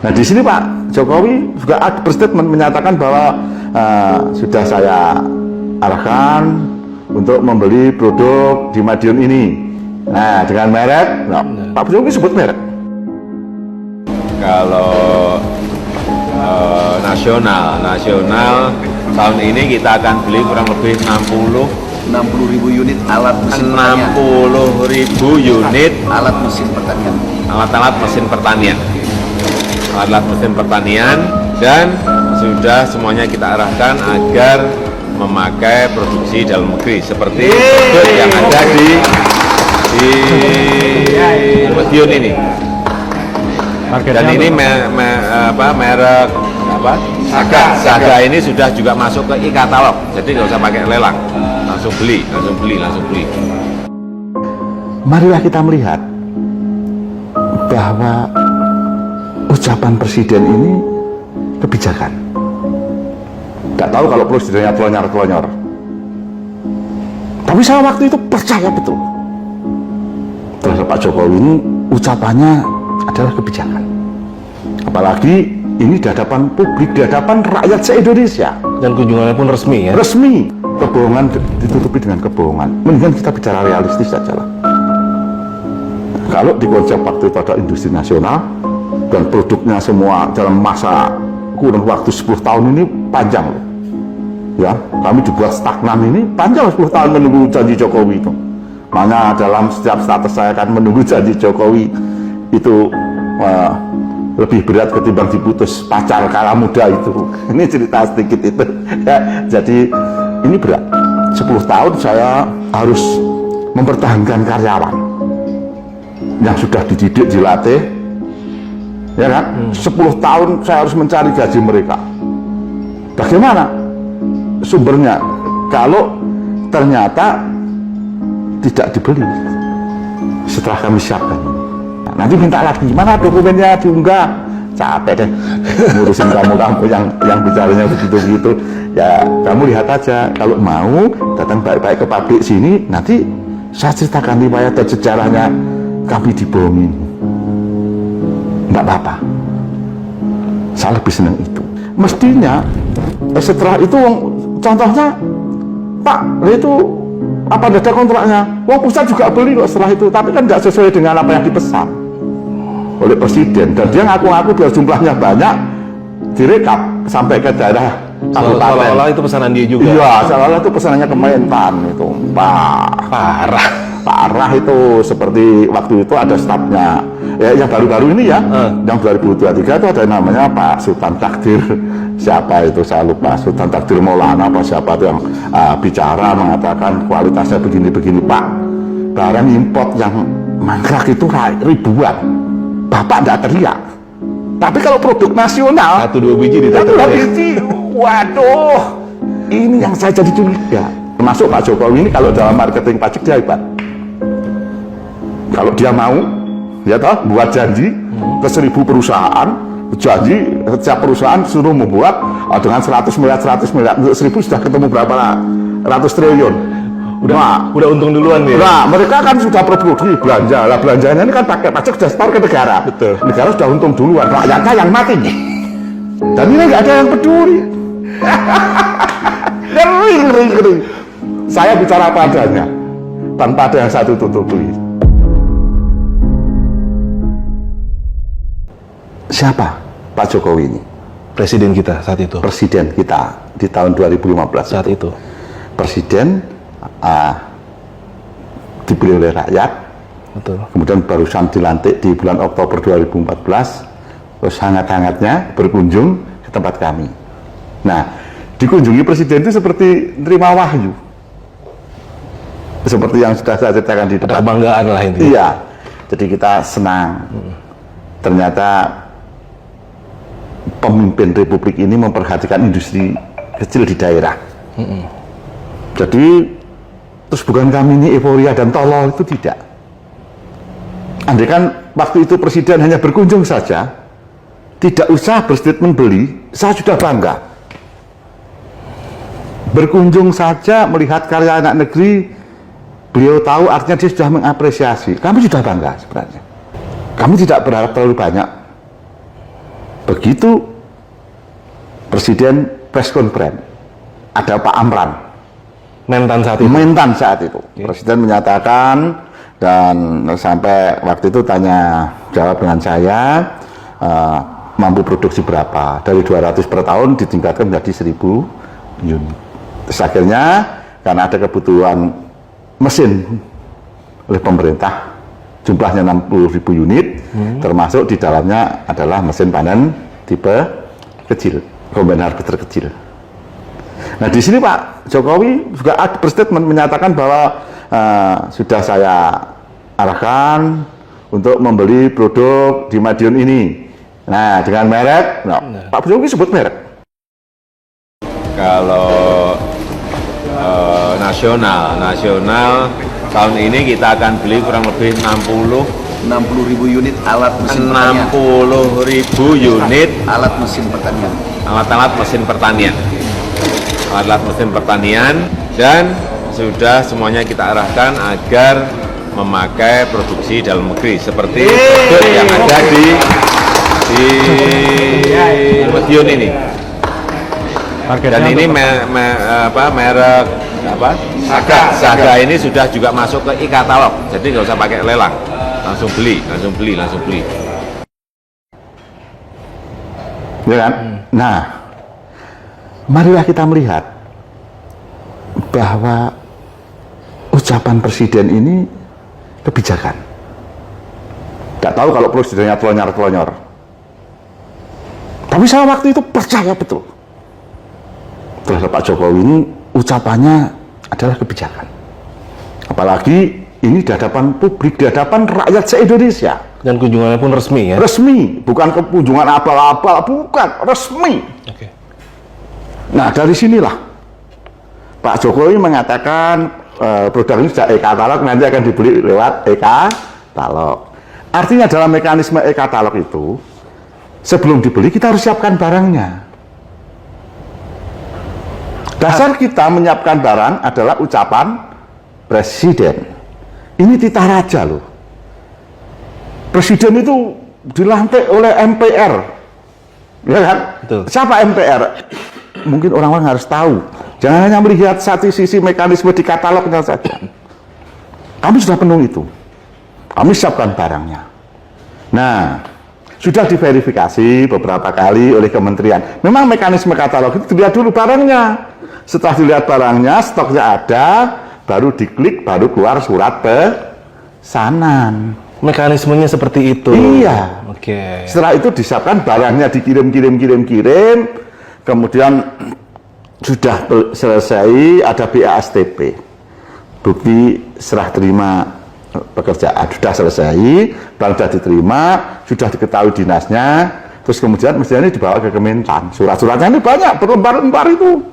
Nah di sini Pak Jokowi juga berstatement menyatakan bahwa sudah saya arahkan untuk membeli produk di Madiun ini. Nah dengan merek, nah, Pak Jokowi sebut merek. Kalau nasional tahun ini kita akan beli kurang lebih 60.000 unit alat mesin pertanian. 60.000 unit alat mesin pertanian. Alat-alat mesin pertanian. Alat mesin pertanian, dan sudah semuanya kita arahkan agar memakai produksi dalam negeri seperti yang ada di Madiun ini. Dan ini merek apa? Saga ini sudah juga masuk ke e-katalog, jadi nggak usah pakai lelang, langsung beli. Marilah kita melihat bahwa ucapan presiden ini kebijakan. Nggak tahu kalau presidennya telonyor-telonyor, tapi saya waktu itu percaya betul terhadap Pak Jokowi ini ucapannya adalah kebijakan. Apalagi ini di hadapan publik, di hadapan rakyat se-Indonesia. Dan kunjungannya pun resmi ya? Resmi. Kebohongan ditutupi dengan kebohongan. Mendingan kita bicara realistis saja lah. Kalau di konsep waktu itu ada industri nasional dan produknya semua dalam masa kurun waktu 10 tahun ini panjang loh. Ya, kami dibuat stagnan ini panjang 10 tahun menunggu janji Jokowi itu. Mana dalam setiap status saya kan menunggu janji Jokowi itu lebih berat ketimbang diputus pacar kala muda itu. Ini cerita sedikit itu ya, jadi ini berat. 10 tahun saya harus mempertahankan karyawan yang sudah dididik, dilatih, ya kan? 10 tahun saya harus mencari gaji mereka. Bagaimana sumbernya kalau ternyata tidak dibeli setelah kami siapkan? Nah, nanti minta lagi, mana dokumennya diunggah? Capek deh ngurusin kamu yang bicaranya begitu-begitu. Ya kamu lihat aja, kalau mau datang baik-baik ke pabrik sini, nanti saya ceritakan riwayat dan sejarahnya kami dibohongin. Enggak apa-apa, saya lebih senang itu. Mestinya setelah itu contohnya Pak itu apa ada kontraknya, pusat juga beli kok setelah itu, tapi kan nggak sesuai dengan apa yang dipesan oleh presiden, dan dia ngaku-ngaku biar jumlahnya banyak direkap sampai ke daerah kabupaten. Seolah-olah itu pesanan dia juga. Iya, seolah-olah itu pesanannya Kementan itu. Parah itu. Seperti waktu itu ada stafnya ya, yang baru-baru ini ya, yang 2023 itu ada namanya Pak Sultan Takdir, siapa itu saya lupa, Sultan Takdir Maulana apa siapa itu yang bicara mengatakan kualitasnya begini-begini. Pak, barang import yang mangkrak itu ribuan, Bapak tidak teriak. Tapi kalau produk nasional 1-2 biji ditetek. Waduh, ini yang saya jadi curiga. Termasuk Pak Jokowi ini kalau dalam marketing pajak dia hebat. Kalau dia mau, ya toh, buat janji ke 1000 perusahaan, janji setiap perusahaan suruh membuat dengan 100 miliar, 1000 sudah ketemu berapa ratus triliun. Udah untung duluan nih. Nah, mereka kan sudah produksi belanja. Lah belanjanya ini kan pakai pajak sudah setor ke negara. Betul. Negara sudah untung duluan, rakyatnya yang mati. Dan ini nggak ada yang peduli. Ngeri. Saya bicara apa adanya, tanpa ada yang satu tutupi. Siapa Pak Jokowi ini? Presiden kita saat itu. Presiden kita di tahun 2015 saat itu. Presiden dipilih oleh rakyat. Betul. Kemudian barusan dilantik di bulan Oktober 2014, terus hangat-hangatnya berkunjung ke tempat kami. Nah, dikunjungi presiden itu seperti nerima wahyu, seperti yang sudah saya ceritakan di depan. Kebanggaan lah intinya. Iya, jadi kita senang. Ternyata pemimpin Republik ini memperhatikan industri kecil di daerah. Jadi terus bukan kami ini euforia dan tolol, itu tidak. Andai kan waktu itu presiden hanya berkunjung saja, tidak usah berstatement beli, saya sudah bangga. Berkunjung saja melihat karya anak negeri, beliau tahu artinya dia sudah mengapresiasi. Kami sudah bangga sebenarnya. Kami tidak berharap terlalu banyak. Begitu Presiden press conference, ada Pak Amran, Mentan saat itu. Mentan saat itu. Presiden menyatakan, dan sampai waktu itu tanya jawab dengan saya, mampu produksi berapa? Dari 200 per tahun ditingkatkan menjadi 1000 unit. Terus akhirnya karena ada kebutuhan mesin oleh pemerintah, jumlahnya 60.000 unit, termasuk di dalamnya adalah mesin panen tipe kecil, kombine harvester kecil. Nah di sini Pak Jokowi juga ada berstatement menyatakan bahwa sudah saya arahkan untuk membeli produk di Madiun ini. Nah dengan merek, Pak Jokowi sebut merek. Kalau nasional tahun ini kita akan beli kurang lebih 60.000 unit alat mesin pertanian. 60.000 unit Alat mesin pertanian. alat-alat mesin pertanian. Alat mesin pertanian, dan sudah semuanya kita arahkan agar memakai produksi dalam negeri seperti produk yang ada di Madiun ini. Dan ini merek Saga ini sudah juga masuk ke e-katalog, jadi nggak usah pakai lelang, langsung beli. Ya kan? Nah, marilah kita melihat bahwa ucapan presiden ini kebijakan. Tidak tahu kalau presidennya telonyor-telonyor. Tapi saya waktu itu percaya betul terhadap Pak Jokowi ini ucapannya adalah kebijakan. Apalagi ini di hadapan publik, di hadapan rakyat se-Indonesia. Dan kunjungannya pun resmi ya? Resmi, bukan kunjungan abal-abal, bukan, resmi. Oke. Nah dari sinilah Pak Jokowi mengatakan produk ini sudah e-katalog, nanti akan dibeli lewat e-katalog. Artinya dalam mekanisme e-katalog itu, sebelum dibeli kita harus siapkan barangnya. Dasar kita menyiapkan barang adalah ucapan presiden. Ini titah raja loh. Presiden itu dilantik oleh MPR, ya kan? Betul. Siapa MPR? Mungkin orang-orang harus tahu. Jangan hanya melihat satu sisi mekanisme di katalognya saja. Kami sudah penuh itu. Kami siapkan barangnya. Nah, sudah diverifikasi beberapa kali oleh kementerian. Memang mekanisme katalog itu dilihat dulu barangnya. Setelah dilihat barangnya, stoknya ada, baru diklik, baru keluar surat pesanan. Mekanismenya seperti itu. Iya. Oke. Setelah itu disiapkan barangnya, dikirim, kemudian sudah selesai, ada BASTP, bukti serah terima pekerjaan, sudah selesai, barang sudah diterima, sudah diketahui dinasnya, terus kemudian mestinya ini dibawa ke Kementan. Surat-suratnya ini banyak, berlembar-lembar itu.